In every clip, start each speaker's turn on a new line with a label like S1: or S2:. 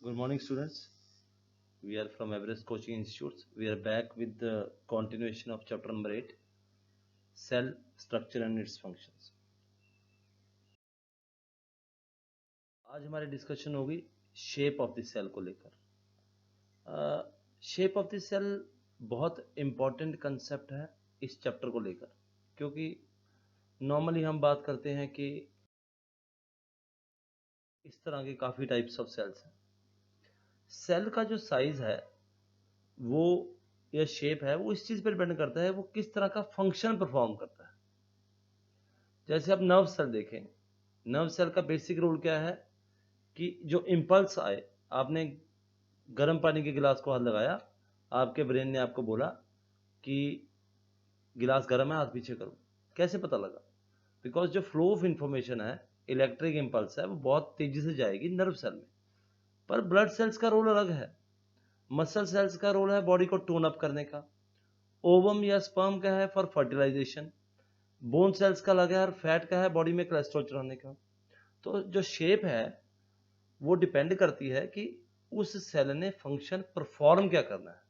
S1: Good morning, students. We are from Everest Coaching Institutes. We are back with the continuation of chapter number 8, Cell Structure and its Functions. आज हमारी discussion होगी shape of the cell को लेकर। Shape of the cell बहुत important concept है इस chapter को लेकर, क्योंकि नॉर्मली हम बात करते हैं कि इस तरह के काफ़ी टाइप्स ऑफ सेल्स हैं। सेल का जो साइज है वो या शेप है वो इस चीज़ पर डिपेंड करता है वो किस तरह का फंक्शन परफॉर्म करता है। जैसे आप नर्व सेल देखें, नर्व सेल का बेसिक रूल क्या है कि जो इम्पल्स आए, आपने गर्म पानी के गिलास को हाथ लगाया, आपके ब्रेन ने आपको बोला कि गिलास गर्म है, हाथ पीछे करो। कैसे पता लगा? बिकॉज जो फ्लो ऑफ इंफॉर्मेशन है, इलेक्ट्रिक इम्पल्स है, वो बहुत तेजी से जाएगी नर्व सेल में। पर ब्लड सेल्स का रोल अलग है। मसल सेल्स का रोल है बॉडी को टोन अप करने का। ओवम या स्पर्म का है फॉर फर्टिलाइजेशन। बोन सेल्स का अलग है और फैट का है बॉडी में कोलेस्ट्रॉल चढ़ाने का। तो जो शेप है वो डिपेंड करती है कि उस सेल ने फंक्शन परफॉर्म क्या करना है।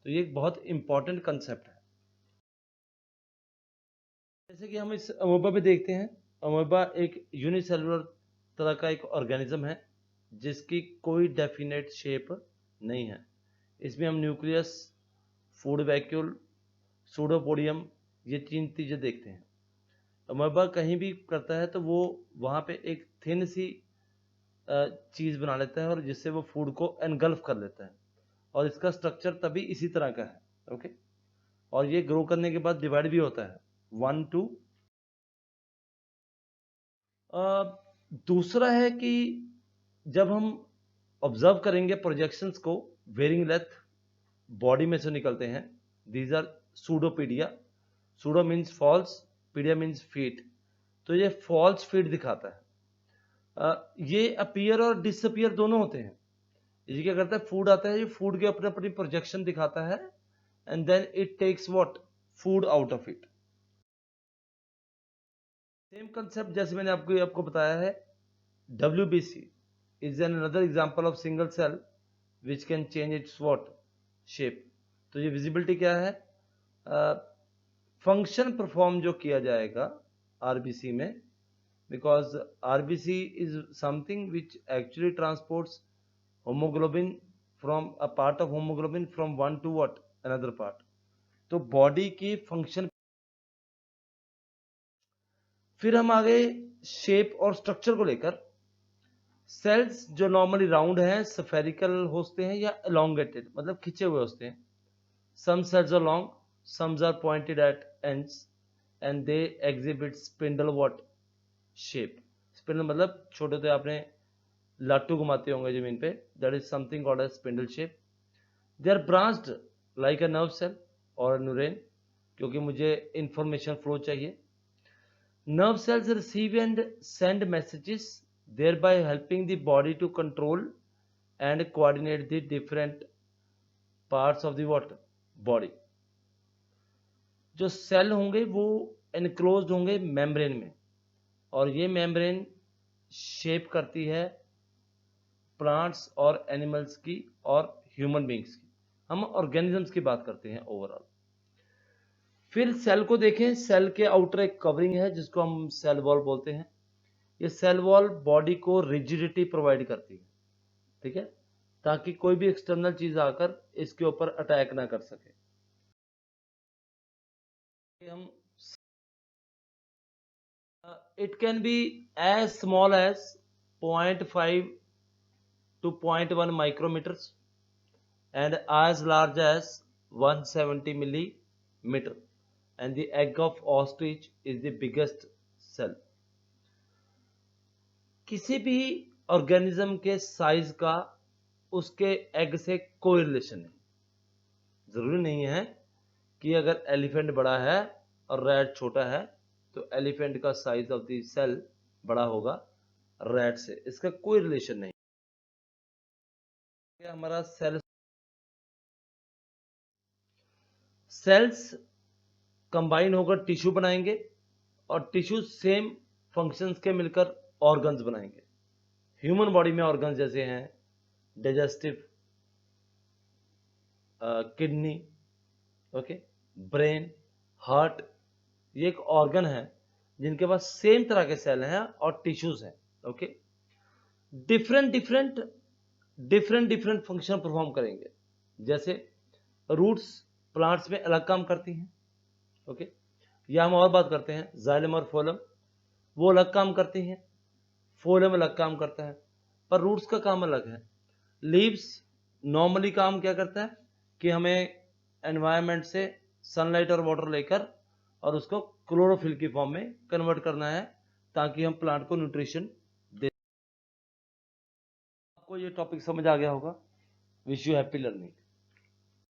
S1: तो ये एक बहुत इंपॉर्टेंट कंसेप्ट है। जैसे कि हम इस अमोबा पे देखते हैं, अमोबा एक यूनिसेलुलर तरह का एक ऑर्गेनिज्म है जिसकी कोई डेफिनेट शेप नहीं है। इसमें हम न्यूक्लियस, फूड वैक्यूल, सूडोपोडियम, ये 3 चीज़ें देखते हैं। अमोबा कहीं भी करता है तो वो वहाँ पे एक थिन सी चीज़ बना लेता है और जिससे वो फूड को एनगल्फ कर लेता है, और इसका स्ट्रक्चर तभी इसी तरह का है। ओके, और ये ग्रो करने के बाद डिवाइड भी होता है 1 2। दूसरा है कि जब हम ऑब्जर्व करेंगे प्रोजेक्शंस को, वेरिंग लेंथ बॉडी में से निकलते हैं। These are pseudopodia. Pseudo means false, podia means feet. तो ये फॉल्स फीट दिखाता है। ये अपीयर और डिसअपीयर दोनों होते हैं। ये क्या करता है, फूड आता है, ये फूड के अपने अपनी प्रोजेक्शन दिखाता है, and then it takes what, food out of it. Same concept जैसे मैंने आपको बताया है, WBC is another example of single cell which can change its what shape। तो ये विजिबिलिटी क्या है, फंक्शन परफॉर्म जो किया जाएगा RBC में, because RBC is something which actually transports hemoglobin from a part of hemoglobin from one to what another part। तो body की फंक्शन। फिर हम आगे शेप और स्ट्रक्चर को लेकर, सेल्स जो नॉर्मली राउंड हैं, स्फेरिकल होते हैं या एलोंगेटेड, मतलब खिंचे हुए होते हैं। Some cells are long, some are pointed at ends and they exhibit spindle what shape. Spindle मतलब छोटे तो आपने लाटू घुमाते होंगे जमीन पे, that is something called as spindle shape. They are branched like a nerve cell और न्यूरेन, क्योंकि मुझे इंफॉर्मेशन फ्लो चाहिए। Nerve cells receive and send messages, thereby helping the body to control and coordinate the different parts of the what body। जो cell होंगे वो enclosed होंगे membrane में, और ये मेम्ब्रेन शेप करती है प्लांट्स और एनिमल्स की और ह्यूमन बींग्स की। हम ऑर्गेनिजम्स की बात करते हैं ओवरऑल। फिर सेल को देखें, सेल के आउटर एक कवरिंग है जिसको हम सेल वॉल बोलते हैं। ये सेल वॉल बॉडी को रिजिडिटी प्रोवाइड करती है, ठीक है, ताकि कोई भी एक्सटर्नल चीज आकर इसके ऊपर अटैक ना कर सके। हम it can be as small as 0.5 to 0.1 micrometers and as large as 170 millimeter, and the egg of ostrich is the biggest cell। किसी भी ऑर्गेनिज्म के साइज का उसके एग से कोई रिलेशन नहीं। जरूरी नहीं है कि अगर एलिफेंट बड़ा है और रैट छोटा है तो एलिफेंट का साइज ऑफ द सेल बड़ा होगा रैट से, इसका कोई रिलेशन नहीं। हमारा सेल्स कंबाइन होकर टिश्यू बनाएंगे, और टिश्यू सेम फंक्शंस के मिलकर ऑर्गन्स बनाएंगे। ह्यूमन बॉडी में ऑर्गन्स जैसे हैं digestive, kidney, okay, brain, heart, ये एक ऑर्गन है जिनके पास सेम तरह के सेल हैं और टिश्यूज हैं, okay. Different different different different function perform करेंगे। जैसे रूट्स प्लांट्स में अलग काम करती हैं, ओके, या हम और बात करते हैं जाइलम और फोलम, वो अलग काम करती हैं, फोलम अलग काम करता है, पर रूट्स का काम अलग है। लीव्स नॉर्मली काम क्या करता है कि हमें एनवायरनमेंट से सनलाइट और वाटर लेकर और उसको क्लोरोफिल की फॉर्म में कन्वर्ट करना है ताकि हम प्लांट को न्यूट्रिशन दे। आपको ये टॉपिक समझ आ गया होगा। Wish you happy learning.